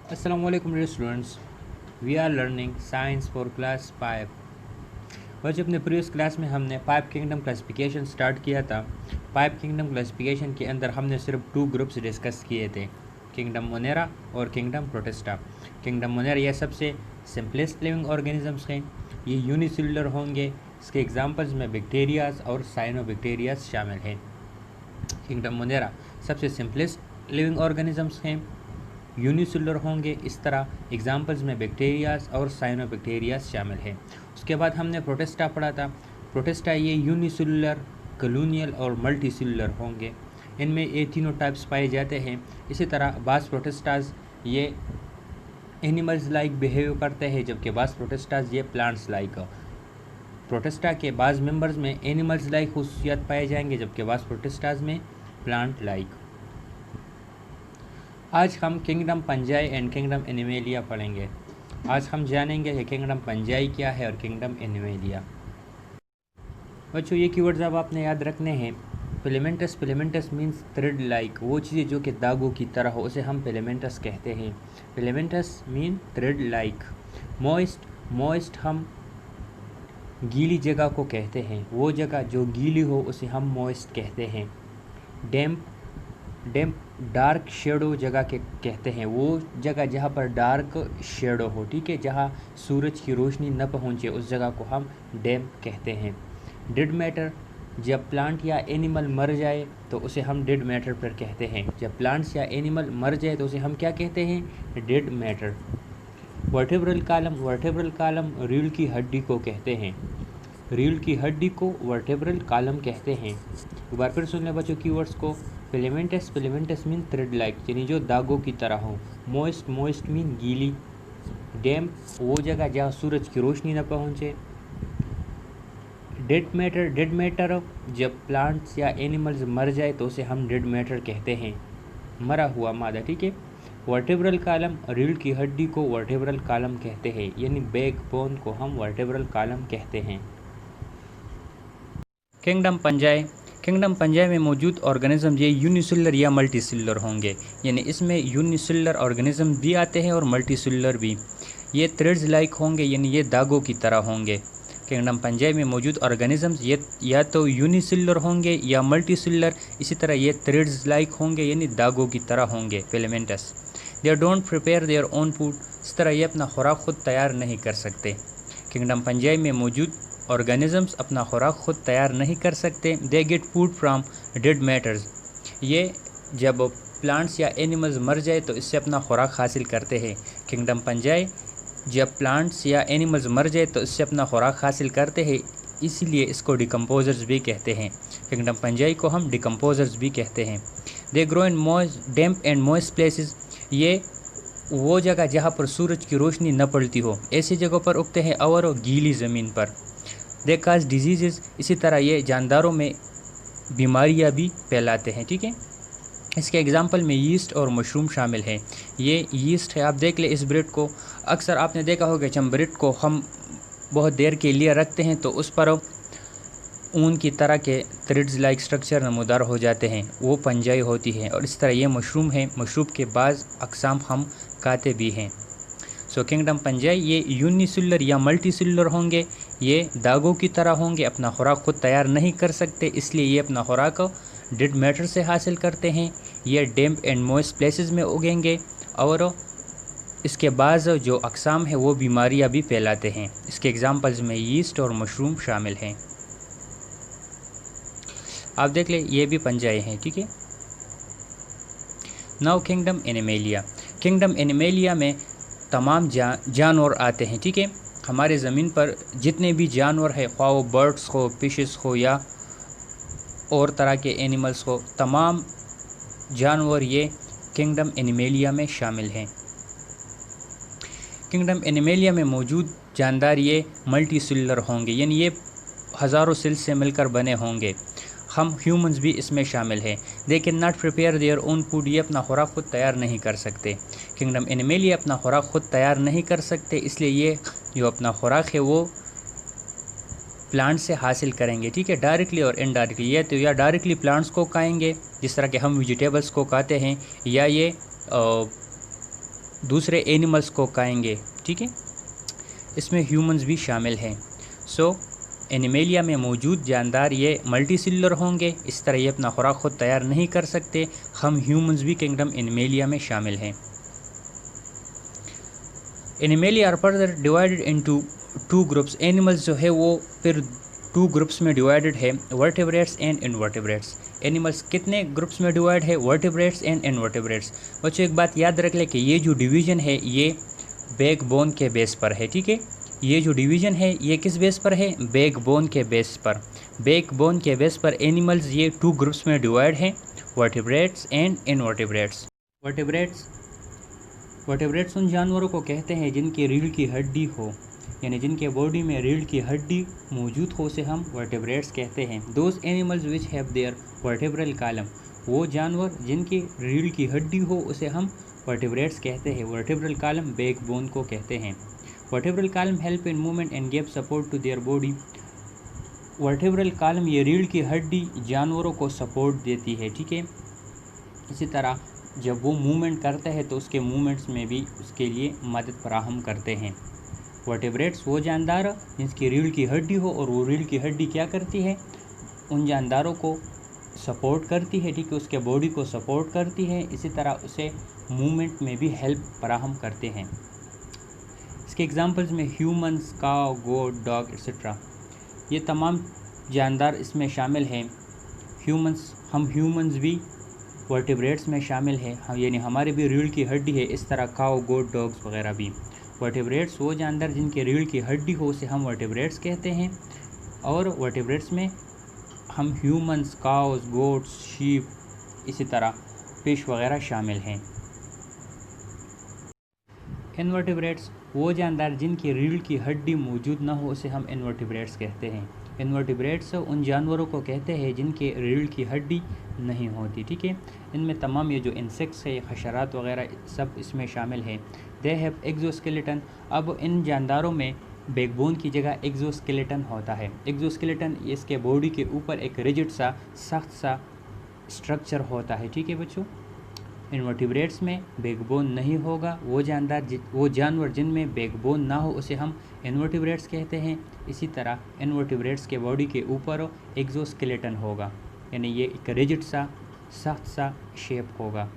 Assalamualaikum dear students. We are learning science for class 5. बच्चों अपने previous class में हमने 5 किंगडम क्लासिफिकेशन स्टार्ट किया था। 5 किंगडम क्लासिफिकेशन के अंदर हमने सिर्फ 2 ग्रुप्स डिस्कस किए थे, किंगडम मोनेरा और किंगडम प्रोटिस्टा। किंगडम मोनेरा ये सबसे सिंपलेस्ट लिविंग ऑर्गेनिजम्स हैं, ये यूनिसेलुलर होंगे। इसके एग्जांपल्स में बैक्टीरियाज और साइनोबैक्टीरियाज शामिल हैं। किंगडम मोनेरा सबसे सिंपलेस्ट लिविंग ऑर्गेनिजम्स हैं, यूनिसेलुलर होंगे। इस तरह एग्जांपल्स में बैक्टीरियाज और साइनोबैक्टीरियाज शामिल हैं। उसके बाद हमने प्रोटिस्टा पढ़ा था। प्रोटिस्टा ये यूनिसेलुलर, कॉलोनियल और मल्टी सेलुलर होंगे। इनमें ये तीनों टाइप्स पाए जाते हैं। इसी तरह बास प्रोटिस्टाज ये एनिमल्स लाइक बिहेव करते हैं, जबकि बास प्रोटिस्टाज ये प्लांट्स लाइक। प्रोटिस्टा के बाज़ मेंबर्स में एनिमल्स लाइक खुसूसियात पाए जाएंगे, जबकि बास प्रोटिस्टाज में प्लांट लाइक। आज हम kingdom Panjai and kingdom animalia पढ़ेंगे। आज हम जानेंगे कि किंगडम पंजाई क्या है और किंगडम एनिमेलिया। बच्चों ये कीवर्ड्स अब आपने याद रखने हैं। Filamentous, filamentous means thread like, वो चीज़ें जो कि धागों की तरह हो उसे हम फिलामेंटस कहते हैं। Filamentous mean thread like. Moist, moist हम गीली जगह को कहते हैं, वो जगह जो गीली हो उसे हम मॉइस्ट कहते हैं। डैम्प, डैम्प डार्क शेडो जगह के कहते हैं, वो जगह जहाँ पर डार्क शेडो हो, ठीक है, जहाँ सूरज की रोशनी न पहुँचे उस जगह को हम डैम्प कहते हैं। डेड मैटर, जब प्लांट या एनिमल मर जाए तो उसे हम डेड मैटर पर कहते हैं। जब प्लांट्स या एनिमल मर जाए तो उसे हम क्या कहते हैं? Dead matter. Vertebral column, vertebral column रीढ़ की हड्डी को कहते हैं। रीढ़ की हड्डी को वर्टेब्रल कॉलम कहते हैं। एक बार फिर सुन लें बच्चों कीवर्ड्स को। Filamentous, filamentous mean thread like, यानी जो धागों की तरह हो। मॉइस्ट, मॉइस्ट मीन गीली। डैम्प, वो जगह जहाँ सूरज की रोशनी न पहुँचे। डेड मैटर, डेड मैटर जब प्लांट्स या एनिमल्स मर जाए तो उसे हम डेड मैटर कहते हैं, मरा हुआ मादा, ठीक है। वर्टेब्रल कॉलम, रीढ़ की हड्डी को वर्टेब्रल कॉलम कहते हैं, यानी बैकबोन को हम वर्टेब्रल कॉलम कहते हैं। किंगडम पंजाई, किंगडम पंजाई में मौजूद ऑर्गेनिज्म ये यूनिसेलुलर या मल्टी सेलुलर होंगे, यानी इसमें यूनिसेलुलर ऑर्गेनिज्म भी आते हैं और मल्टी सेलुलर भी। ये थ्रेड्स लाइक होंगे, यानी ये धागों की तरह होंगे। किंगडम पंजाई में मौजूद ऑर्गेनिजम्स ये या तो यूनिसेलुलर होंगे या मल्टी सेलुलर। इसी तरह ये थ्रेड्स लाइक होंगे, यानी धागों की तरह होंगे, filamentous. They don't prepare their own food, इस तरह ये अपना खुराक खुद तैयार नहीं कर सकते। किंगडम पंजाई में मौजूद ऑर्गेनिजम्स अपना खुराक खुद तैयार नहीं कर सकते। They get food from dead matters, ये जब प्लांट्स या एनिमल्स मर जाए तो इससे अपना खुराक हासिल करते हैं। किंगडम पंजाई जब प्लांट्स या एनिमल्स मर जाए तो इससे अपना खुराक हासिल करते हैं, इसीलिए इसको डिकम्पोजर्स भी कहते हैं। किंगडम पंजाई को हम डिकम्पोजर्स भी कहते हैं। They grow in moist, damp and moist places, ये वो जगह जहाँ पर सूरज की रोशनी न पड़ती हो ऐसी जगहों पर उगते हैं और गीली ज़मीन पर। दे काज डिजीज़, इसी तरह ये जानदारों में बीमारियाँ भी फैलाते हैं, ठीक है। इसके एग्जाम्पल में यीस्ट और मशरूम शामिल हैं। ये यीस्ट है, आप देख ले इस ब्रेड को, अक्सर आपने देखा होगा जब ब्रेड को हम बहुत देर के लिए रखते हैं तो उस पर ऊन की तरह के थ्रेड्स लाइक स्ट्रक्चर नमूदार हो जाते हैं, वो पंजाई होती है। और इस तरह ये मशरूम है, मशरूम के बाज़ अक़साम हम खाते भी हैं। सो किंगडम पंजाई ये यूनिसेलुलर या मल्टी सेलुलर होंगे, ये धागों की तरह होंगे, अपना खुराक खुद तैयार नहीं कर सकते, इसलिए ये अपना खुराक डेड मैटर से हासिल करते हैं। ये डैम्प एंड मॉइस्ट प्लेसेस में उगेंगे और इसके बाद जो अक़साम है वो बीमारियां भी फैलाते हैं। इसके एग्जांपल्स में यीस्ट और मशरूम शामिल हैं। आप देख ले ये भी पंजाई हैं, ठीक है। Now kingdom animalia, kingdom animalia में तमाम जानवर आते हैं, ठीक है। हमारे ज़मीन पर जितने भी जानवर हैं, ख्वाह वो बर्ड्स हो, फिशेस हो या और तरह के एनिमल्स हो, तमाम जानवर ये किंगडम एनिमेलिया में शामिल हैं। किंगडम एनिमेलिया में मौजूद जानदार ये मल्टी सेलुलर होंगे, यानी ये हज़ारों सेल्स से मिलकर बने होंगे। हम ह्यूमंस भी इसमें शामिल हैं। They can not prepare their own food, ये अपना खुराक खुद तैयार नहीं कर सकते। किंगडम एनिमेलिया अपना खुराक खुद तैयार नहीं कर सकते, इसलिए ये जो अपना खुराक है वो प्लांट से हासिल करेंगे, ठीक है, डायरेक्टली और इनडायरेक्टली। ये तो या डायरेक्टली प्लांट्स को खाएंगे जिस तरह के हम वेजिटेबल्स को खाते हैं, या ये दूसरे एनिमल्स को खाएंगे, ठीक है। इसमें ह्यूमंस भी शामिल हैं। सो एनिमेलिया में मौजूद जानदार ये मल्टीसेलुलर होंगे, इस तरह ये अपना खुराक खुद तैयार नहीं कर सकते। हम ह्यूमंस भी किंगडम एनिमेलिया में शामिल हैं। Animalia are further divided into 2 groups. Animals जो है वो फिर 2 ग्रुप्स में डिवाइडेड है, वर्टिब्रेट्स एंड इनवर्टिब्रेट्स। एनिमल्स कितने ग्रुप्स में डिवाइड है? Vertebrates and invertebrates. बच्चों एक बात याद रख लें कि ये जो डिवीज़न है ये बैकबोन के बेस पर है, ठीक है। ये जो डिवीज़न है ये किस बेस पर है? बैकबोन के बेस पर। बैकबोन के बेस पर एनिमल्स ये 2 ग्रुप्स में डिवाइड हैं, वर्टिब्रेट्स एंड इनवर्टिब्रेट्स। वर्टिब्रेट्स उन जानवरों को कहते हैं जिनकी रीढ़ की हड्डी हो, यानी जिनके बॉडी में रीढ़ की हड्डी मौजूद हो, उसे हम वर्टिब्रेट्स कहते हैं। Those animals which have their vertebral column, वो जानवर जिनकी रीढ़ की हड्डी हो उसे हम वर्टिब्रेट्स कहते हैं। वर्टिब्रल कॉलम बैकबोन को कहते हैं। Vertebral column help in movement and give support to their body. Vertebral column ये रीढ़ की हड्डी जानवरों को सपोर्ट देती है, ठीक है। इसी तरह जब वो मूवमेंट करता है तो उसके मूवमेंट्स में भी उसके लिए मदद फराहम करते हैं। वर्टिब्रेट्स वो जानदार जिसकी रीढ़ की हड्डी हो, और वो रीढ़ की हड्डी क्या करती है? उन जानदारों को सपोर्ट करती है, ठीक है, उसके बॉडी को सपोर्ट करती है। इसी तरह उसे मूवमेंट में भी हेल्प फराहम करते हैं। इसके एग्जांपल्स में ह्यूमंस, काऊ, गोट, डॉग एक्सेट्रा, ये तमाम जानदार इसमें शामिल हैं। हम ह्यूमंस भी वर्टिब्रेट्स में शामिल है, यानी हमारे भी रीढ़ की हड्डी है। इस तरह काऊ, गोट, डॉग्स वगैरह भी। वर्टिब्रेट्स वो जानदार जिनके रीढ़ की हड्डी हो उसे हम वर्टिब्रेट्स कहते हैं। और वर्टिब्रेट्स में हम ह्यूमंस, काउस, गोट्स, शीप, इसी तरह फिश वगैरह शामिल हैं। इनवर्टिब्रेट्स वो जानदार जिनकी रीढ़ की हड्डी मौजूद ना हो उसे हम इनवर्टिब्रेट्स कहते हैं। इनवर्टिब्रेट्स उन जानवरों को कहते हैं जिनके रीढ़ की हड्डी नहीं होती, ठीक है। इनमें तमाम ये जो इंसेक्ट्स है, हशरात वगैरह सब इसमें शामिल हैं। They have exoskeleton. अब इन जानदारों में बैकबोन की जगह एक्जोस्केलेटन होता है। एक्जोस्केलेटन इसके बॉडी के ऊपर एक रिजिड सा, सख्त सा स्ट्रक्चर होता है, ठीक है बच्चों। इनवर्टिब्रेट्स में बैकबोन नहीं होगा। वो जानवर जिनमें बैकबोन ना हो उसे हम इनवर्टिब्रेट्स कहते हैं। इसी तरह इनवर्टिब्रेट्स के बॉडी के ऊपर एक्जोस्केलेटन होगा, यानी ये एक रिजिड सा, सख्त सा शेप होगा।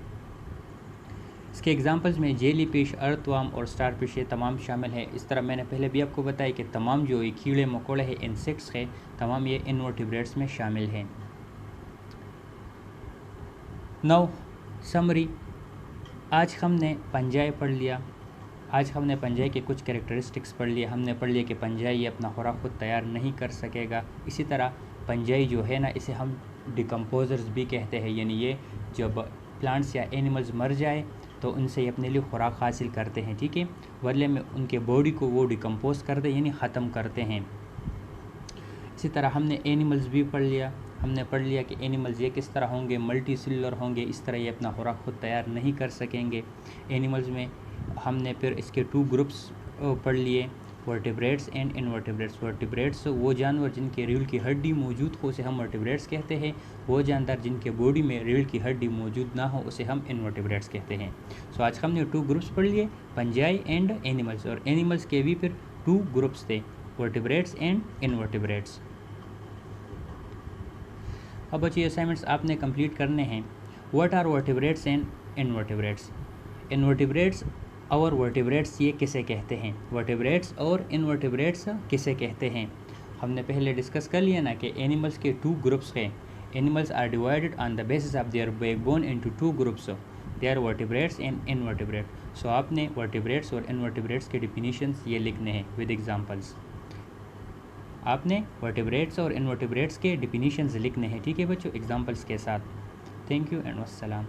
इसके एग्जांपल्स में जेली फिश, अर्थवर्म और स्टार फिश ये तमाम शामिल है। इस तरह मैंने पहले भी आपको बताया कि तमाम जो ये कीड़े मकोड़े हैं, इंसेक्ट्स हैं, तमाम ये इनवर्टिब्रेट्स में शामिल हैं। नाउ समरी, आज हमने पंजाई पढ़ लिया। आज हमने पंजाई के कुछ कैरेक्टरिस्टिक्स पढ़ लिए। हमने पढ़ लिया कि पंजाई ये अपना खुराक खुद तैयार नहीं कर सकेगा। इसी तरह पंजाई जो है ना, इसे हम डिकम्पोजर्स भी कहते हैं, यानी ये जब प्लांट्स या एनिमल्स मर जाए तो उनसे ये अपने लिए खुराक हासिल करते हैं, ठीक है। बदले में उनके बॉडी को वो डिकम्पोज कर दे, यानी ख़त्म करते हैं। इसी तरह हमने एनिमल्स भी पढ़ लिया। हमने पढ़ लिया कि एनिमल्स ये किस तरह होंगे, मल्टी सेलुलर होंगे, इस तरह ये अपना खुराक खुद तैयार नहीं कर सकेंगे। एनिमल्स में हमने फिर इसके 2 ग्रुप्स पढ़ लिए, वर्टिब्रेट्स एंड इनवर्टिब्रेट्स। वर्टिब्रेट्स वो जानवर जिनके रीढ़ की हड्डी मौजूद हो उसे हम वर्टिब्रेट्स कहते हैं। वो जानदार जिनके बॉडी में रीढ़ की हड्डी मौजूद ना हो उसे हम इनवर्टिब्रेट्स कहते हैं। सो आज हमने 2 ग्रुप्स पढ़ लिए, पंजाई एंड एनिमल्स। और एनिमल्स के भी फिर 2 ग्रुप्स थे, वर्टिब्रेट्स एंड इनवर्टिब्रेट्स। अब बच्चे असाइनमेंट्स आपने कंप्लीट करने हैं। What are vertebrates and invertebrates? Invertebrates और वर्टिब्रेट्स ये किसे कहते हैं? वर्टिब्रेट्स और इनवर्टिब्रेट्स किसे कहते हैं? हमने पहले डिस्कस कर लिया ना कि एनिमल्स के 2 ग्रुप्स हैं। Animals are divided on the basis of their backbone into 2 groups, they are vertebrates and invertebrate. So आपने वर्टिब्रेट्स और इनवर्टिब्रेट्स के डिफिनीशंस ये लिखने हैं विद एग्जांपल्स। आपने वर्टिब्रेट्स और इनवर्टिब्रेट्स के डिफिनीशंस लिखने हैं, ठीक है बच्चों, एग्जांपल्स के साथ। Thank you and वस्सलाम।